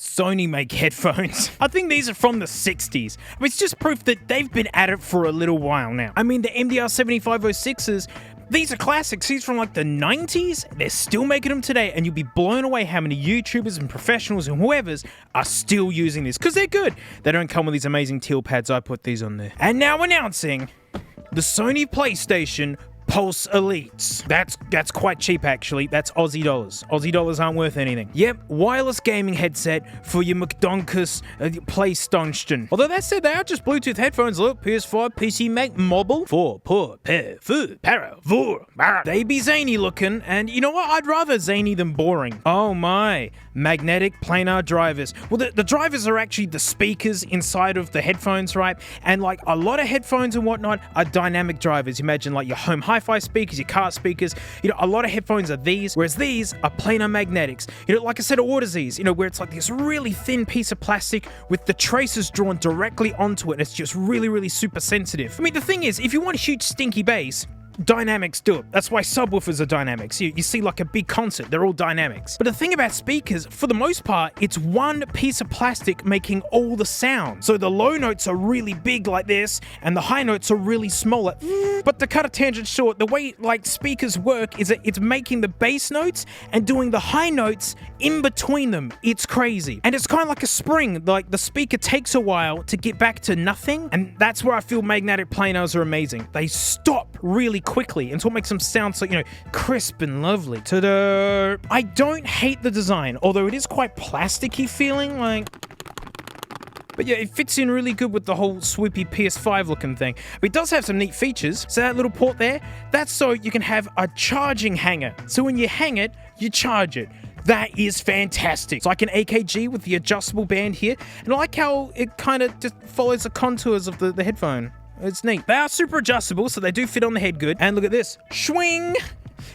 Sony make headphones. I think these are from the 60s. But it's just proof that they've been at it for a little while now. I mean, the MDR 7506s, these are classics. These from like the 90s. They're still making them today, and you'll be blown away how many YouTubers and professionals and whoever's are still using this because they're good. They don't come with these amazing teal pads. I put these on there. And now announcing the Sony PlayStation Pulse Elite. That's quite cheap actually. That's Aussie dollars. Aussie dollars aren't worth anything. Yep, wireless gaming headset for your McDonkus PlayStation. Although that said, they are just Bluetooth headphones. Look, PS5, PC, Mac, mobile, for, poor, pair, food, para, vor, bar. They be zany looking, and you know what? I'd rather zany than boring. Oh my, magnetic planar drivers. Well, the drivers are actually the speakers inside of the headphones, right? And like a lot of headphones and whatnot are dynamic drivers. Imagine like your home hi-fi speakers, your car speakers. You know, a lot of headphones are these, whereas these are planar magnetics. You know, like I said, I ordered these, you know, where it's like this really thin piece of plastic with the traces drawn directly onto it. And it's just really, really super sensitive. I mean, the thing is, if you want huge stinky bass, dynamics do it. That's why subwoofers are dynamics. You see like a big concert, they're all dynamics. But the thing about speakers, for the most part, it's one piece of plastic making all the sound. So the low notes are really big like this, and the high notes are really small. But to cut a tangent short, the way like speakers work is that it's making the bass notes and doing the high notes in between them. It's crazy. And it's kind of like a spring. Like the speaker takes a while to get back to nothing, and that's where I feel magnetic planars are amazing. They stop really quickly until it makes them sound so, you know, crisp and lovely. Ta-da! I don't hate the design, although it is quite plasticky feeling, like... But yeah, it fits in really good with the whole swoopy PS5 looking thing. But it does have some neat features. So that little port there, that's so you can have a charging hanger. So when you hang it, you charge it. That is fantastic. It's like an AKG with the adjustable band here. And I like how it kind of just follows the contours of the headphone. It's neat. They are super adjustable, so they do fit on the head good. And look at this. Swing!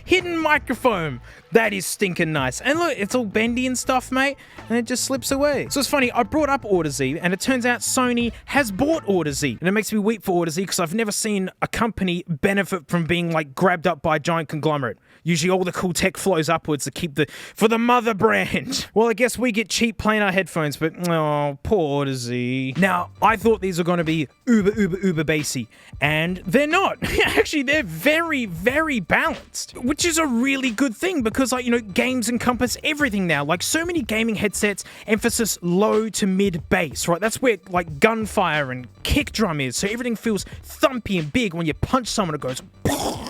Hidden microphone. That is stinking nice. And look, it's all bendy and stuff, mate, and it just slips away. So it's funny, I brought up AutoZ, and it turns out Sony has bought AutoZ. And it makes me weep for AutoZ because I've never seen a company benefit from being like grabbed up by a giant conglomerate. Usually all the cool tech flows upwards to keep for the mother brand. Well, I guess we get cheap planar headphones, but oh, poor AutoZ. Now, I thought these were going to be uber bassy, and they're not. Actually, they're very, very balanced, which is a really good thing because, like, you know, games encompass everything now. Like, so many gaming headsets emphasis low to mid bass, right? That's where, like, gunfire and kick drum is. So everything feels thumpy and big. When you punch someone, it goes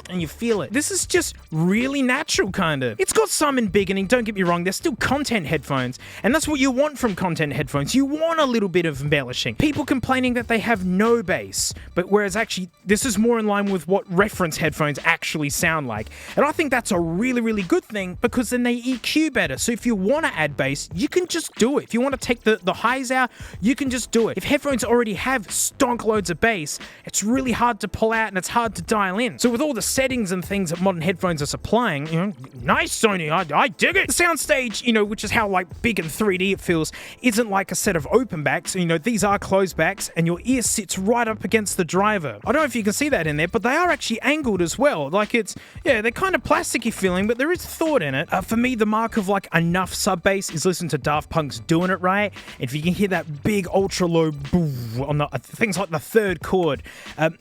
and you feel it. This is just really natural, kind of. It's got some embiggening, don't get me wrong. They're still content headphones, and that's what you want from content headphones. You want a little bit of embellishing. People complaining that they have no bass, but whereas actually this is more in line with what reference headphones actually sound like. And I think that's a really, really good thing because then they EQ better. So if you want to add bass, you can just do it. If you want to take the highs out, you can just do it. If headphones already have stonk loads of bass, it's really hard to pull out and it's hard to dial in. So with all the settings and things that modern headphones are supplying, you know, nice Sony, I dig it. The soundstage, you know, which is how like big and 3D it feels, isn't like a set of open backs. You know, these are closed backs and your ear sits right up against the driver. I don't know if you can see that in there, but they are actually angled as well. Like it's, yeah, they're kind of plasticky feeling, but there is thought in it. For me, the mark of like enough sub bass is listening to Daft Punk's Doing It Right. If you can hear that big ultra low boom on the things like the third chord,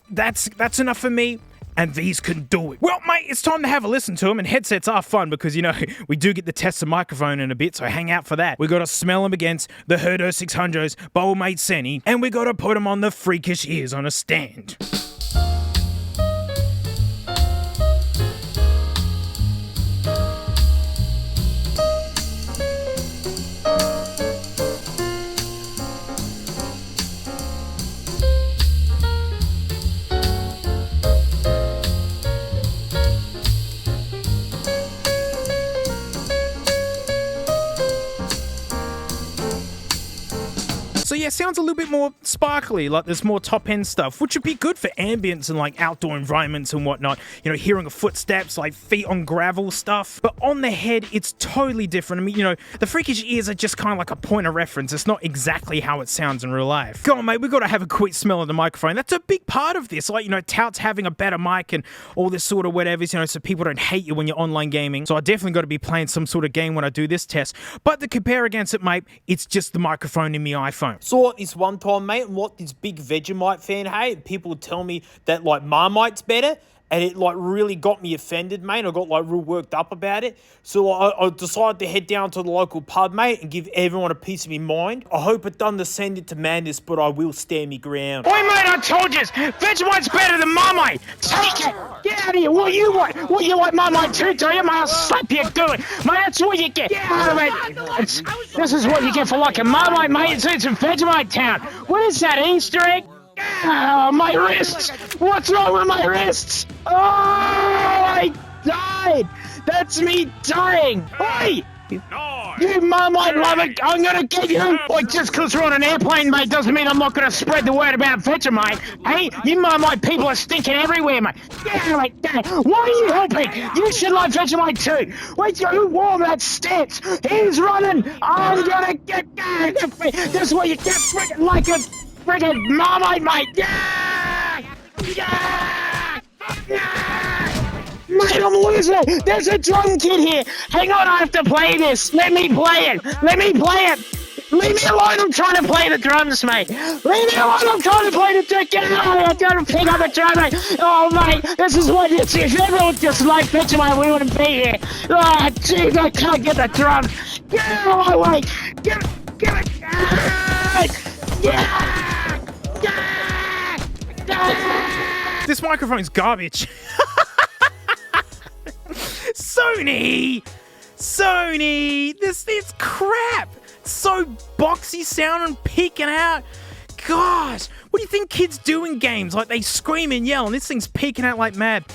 that's enough for me. And these can do it. Well, mate, it's time to have a listen to them, and headsets are fun because, you know, we do get to test the microphone in a bit, so hang out for that. We got to smell them against the Herdo 600s, Bowlmate Seni, and we got to put them on the freakish ears on a stand. So So yeah, it sounds a little bit more sparkly, like there's more top-end stuff, which would be good for ambience and like outdoor environments and whatnot. You know, hearing of footsteps, like feet on gravel stuff. But on the head, it's totally different. I mean, you know, the freakish ears are just kind of like a point of reference. It's not exactly how it sounds in real life. Go on, mate, we've got to have a quick smell of the microphone. That's a big part of this. Like, you know, touts having a better mic and all this sort of whatever, you know, so people don't hate you when you're online gaming. So I definitely got to be playing some sort of game when I do this test. But to compare against it, mate, it's just the microphone in my iPhone. Saw it this one time, mate, and what this big Vegemite fan hate. People would tell me that, like, Marmite's better. And it, like, really got me offended, mate. I got, like, real worked up about it. So I decided to head down to the local pub, mate, and give everyone a piece of me mind. I hope it doesn't descend into madness, but I will stand me ground. Oi, mate, I told you, Vegemite's better than Marmite. Take it. Get out of here. What you want? What you like Marmite too, do you? Mate, I'll slap you, do it. Mate, that's what you get. Get out of it. This is what you get for like a Marmite, mate. It's in Vegemite town. What is that, Easter egg? Oh, my wrists! What's wrong with my wrists? Oh, I died! That's me dying! Oi! You Marmite lover, I'm gonna get you! Oi, just because we're on an airplane, mate, doesn't mean I'm not gonna spread the word about Vegemite. Hey, you Marmite people are stinking everywhere, mate. Yeah, like that. Why are you helping? You should like Vegemite too. Wait, who wore that stance? He's running! I'm gonna get... This is what you get, freaking like a... friggin' Marmite, mate! Yeah! Yeah! Yeah! Mate, I'm losing it! There's a drum kit here! Hang on, I have to play this! Let me play it! Let me play it! Leave me alone, I'm trying to play the drums, mate! Leave me alone, I'm trying to play the drum! Get out of here, I'm trying to pick up the drum, mate! Oh, mate, this is what it's... If everyone just liked Vegemite, we wouldn't be here! Oh, jeez, I can't get the drums! Get out of my way! Give it! Yeah! This microphone's garbage. Sony, this crap. So boxy sound and peeking out. Gosh, what do you think kids do in games? Like they scream and yell, and this thing's peeking out like mad.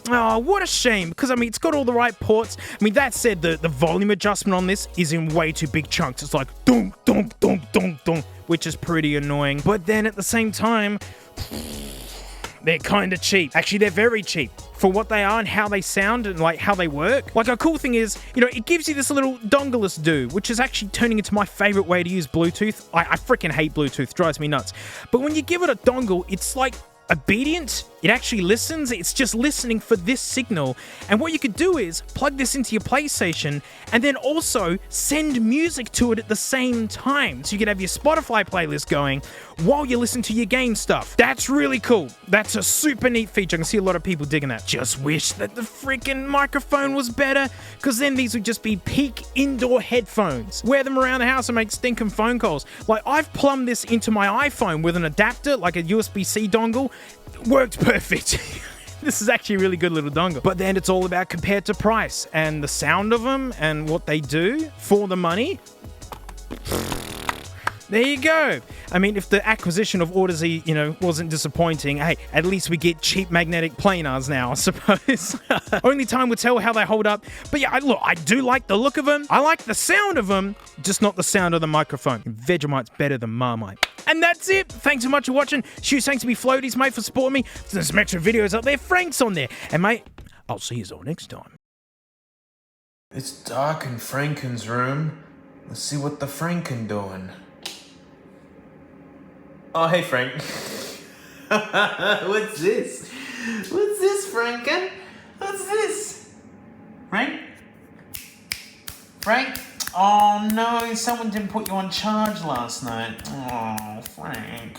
Oh, what a shame, because, I mean, it's got all the right ports. I mean, that said, the volume adjustment on this is in way too big chunks. It's like, dunk, dunk, dunk, dunk, dunk, which is pretty annoying. But then at the same time, they're kind of cheap. Actually, they're very cheap for what they are and how they sound and, like, how they work. Like, a cool thing is, you know, it gives you this little dongle-less do, which is actually turning into my favorite way to use Bluetooth. I freaking hate Bluetooth. Drives me nuts. But when you give it a dongle, it's like obedient. It actually listens. It's just listening for this signal. And what you could do is plug this into your PlayStation and then also send music to it at the same time. So you could have your Spotify playlist going while you listen to your game stuff. That's really cool. That's a super neat feature. I can see a lot of people digging that. Just wish that the freaking microphone was better, because then these would just be peak indoor headphones. Wear them around the house and make stinking phone calls. Like, I've plumbed this into my iPhone with an adapter, like a USB-C dongle. Worked perfect. This is actually a really good little dongle. But then it's all about compared to price and the sound of them and what they do for the money. There you go. I mean, if the acquisition of Audeze, you know, wasn't disappointing, hey, at least we get cheap magnetic planars now, I suppose. Only time will tell how they hold up. But yeah, look, I do like the look of them. I like the sound of them, just not the sound of the microphone. Vegemite's better than Marmite. And that's it. Thanks so much for watching. Huge thanks to me floaties, mate, for supporting me. There's some extra videos up there. Frank's on there. And, mate, I'll see you all next time. It's dark in Franken's room. Let's see what the Franken doing. Oh, hey, Frank. What's this? What's this, Franken? What's this? Frank? Frank? Oh, no, someone didn't put you on charge last night. Oh, Frank.